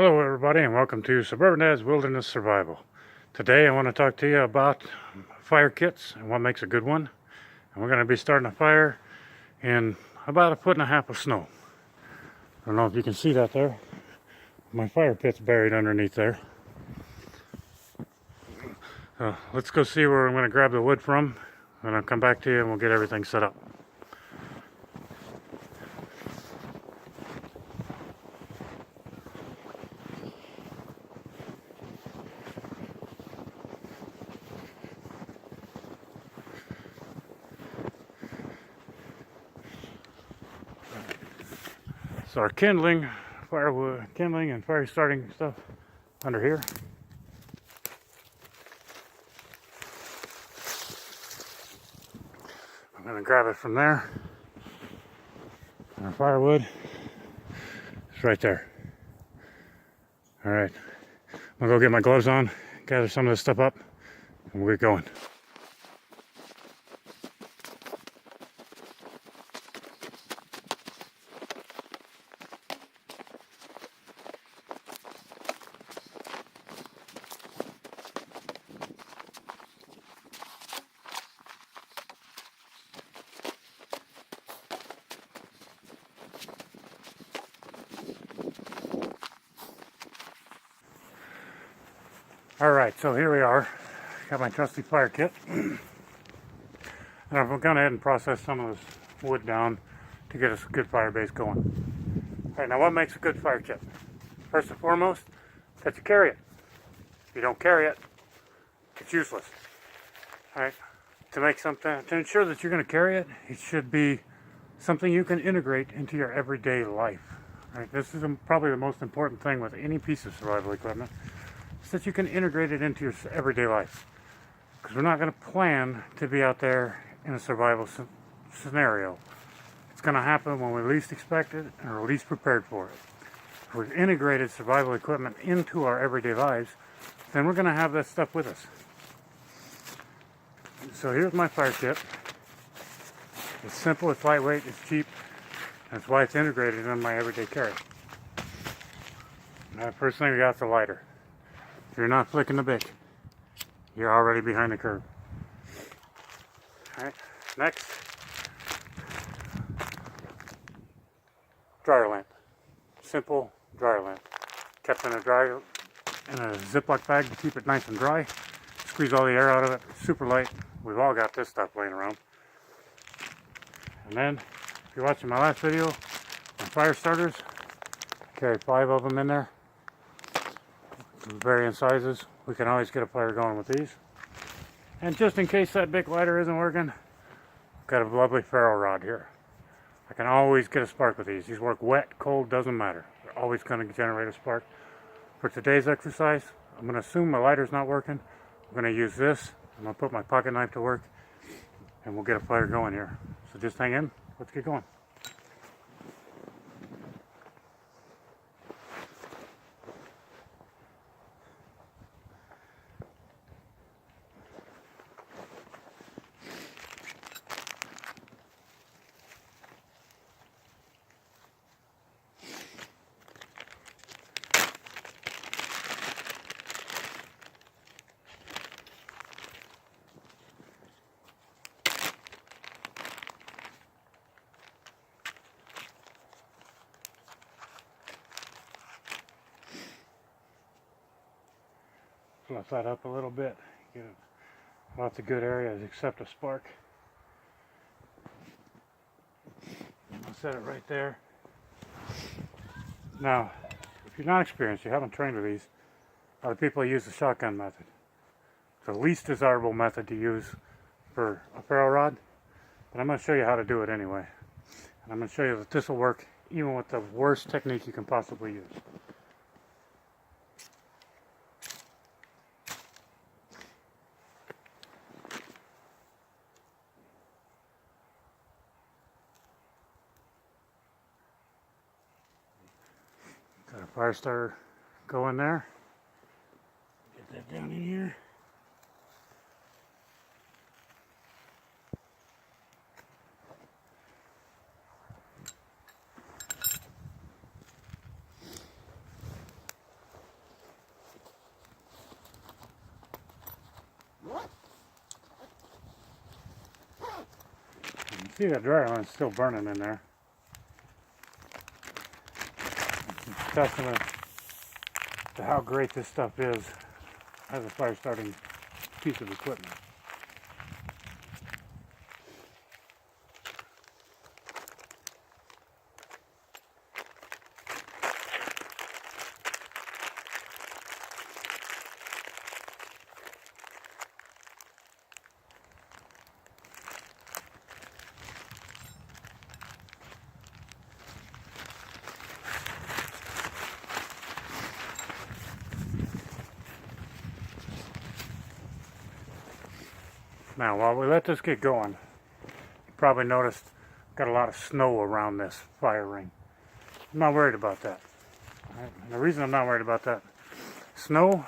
Hello everybody and welcome to Suburban Dad's Wilderness Survival. Today I want to talk to you about fire kits and what makes a good one. And we're going to be starting a fire in about 1.5 feet of snow. I don't know if you can see that there. My fire pit's buried underneath there. Let's go see where I'm going to grab the wood from, and I'll come back to you and we'll get everything set up. So our firewood kindling and fire starting stuff under here. I'm going to grab it from there. Our firewood is right there. Alright, I'm going to go get my gloves on, gather some of this stuff up, and we'll get going. Alright, so here we are. Got my trusty fire kit. And I'm going to go ahead and process some of this wood down to get us a good fire base going. Alright, now what makes a good fire kit? First and foremost, that you carry it. If you don't carry it, it's useless. Alright, to ensure that you're going to carry it, it should be something you can integrate into your everyday life. Alright, this is probably the most important thing with any piece of survival equipment. That you can integrate it into your everyday life, because we're not going to plan to be out there in a survival scenario. It's going to happen when we least expect it and are least prepared for it. If we've integrated survival equipment into our everyday lives, then we're going to have that stuff with us. So here's my fire kit. It's simple, it's lightweight, it's cheap. That's why it's integrated in my everyday carry. Now, first thing we got is a lighter. If you're not flicking the bic, you're already behind the curve. Alright, next, dryer lamp. Simple dryer lamp. Kept in a Ziploc bag to keep it nice and dry. Squeeze all the air out of it. Super light. We've all got this stuff laying around. And then, if you're watching my last video on fire starters, I carry 5 of them in there. Varying sizes. We can always get a fire going with these. And just in case that big lighter isn't working, I've got a lovely ferro rod here. I can always get a spark with these. These work wet, cold, doesn't matter. They're always going to generate a spark. For today's exercise, I'm going to assume my lighter's not working. I'm going to use this. I'm going to put my pocket knife to work, and we'll get a fire going here. So just hang in. Let's get going. Fluff that up a little bit. Get lots of good areas except a spark. I'll set it right there. Now, if you're not experienced, you haven't trained with these, a lot of people use the shotgun method. It's the least desirable method to use for a ferro rod, but I'm going to show you how to do it anyway. And I'm going to show you that this will work even with the worst technique you can possibly use. Got a fire starter going there. Get that down in here. See that dryer line's still burning in there. It's a testament to how great this stuff is as a fire starting piece of equipment. Now, while we let this get going, you probably noticed I've got a lot of snow around this fire ring. I'm not worried about that. Right? And the reason I'm not worried about that, snow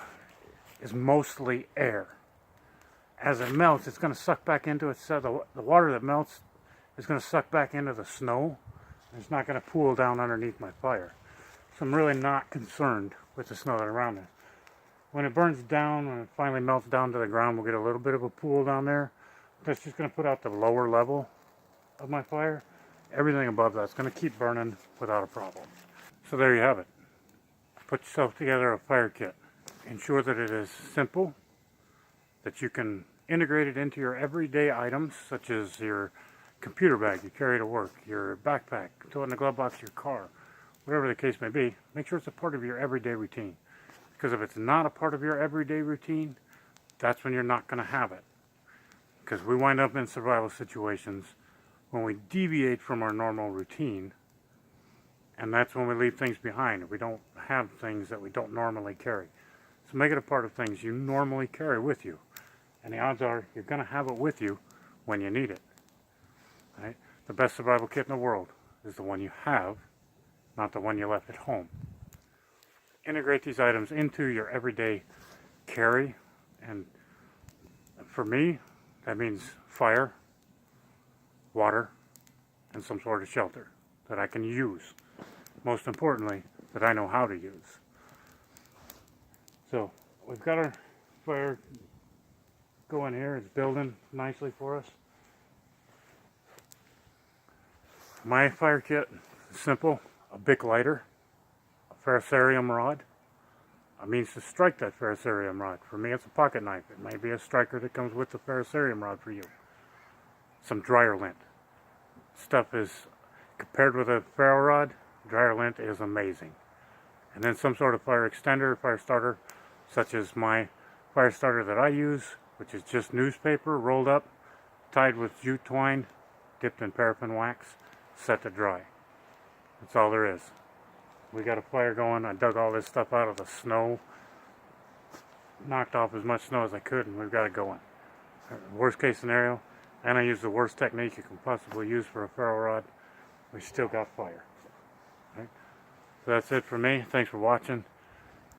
is mostly air. As it melts, it's going to suck back into it. So the water that melts is going to suck back into the snow. And it's not going to pool down underneath my fire. So I'm really not concerned with the snow that's around it. When it burns down, when it finally melts down to the ground, we'll get a little bit of a pool down there. That's just going to put out the lower level of my fire. Everything above that's going to keep burning without a problem. So there you have it. Put yourself together a fire kit. Ensure that it is simple, that you can integrate it into your everyday items, such as your computer bag you carry to work, your backpack, throw it in the glove box of your car, whatever the case may be. Make sure it's a part of your everyday routine. Because if it's not a part of your everyday routine, that's when you're not going to have it. Because we wind up in survival situations when we deviate from our normal routine, and that's when we leave things behind. We don't have things that we don't normally carry. So make it a part of things you normally carry with you. And the odds are you're going to have it with you when you need it. Right? The best survival kit in the world is the one you have, not the one you left at home. Integrate these items into your everyday carry, and for me, that means fire, water, and some sort of shelter that I can use. Most importantly, that I know how to use. So, we've got our fire going here. It's building nicely for us. My fire kit is simple: a Bic lighter, ferrocerium rod, a means to strike that ferrocerium rod. For me, it's a pocket knife. It may be a striker that comes with the ferrocerium rod for you. Some dryer lint. Stuff is, compared with a ferro rod, dryer lint is amazing. And then some sort of fire extender, fire starter, such as my fire starter that I use, which is just newspaper rolled up, tied with jute twine, dipped in paraffin wax, set to dry. That's all there is. We got a fire going. I dug all this stuff out of the snow, knocked off as much snow as I could, and we've got it going. Worst case scenario, and I used the worst technique you can possibly use for a ferro rod, we still got fire. Right? So that's it for me. Thanks for watching.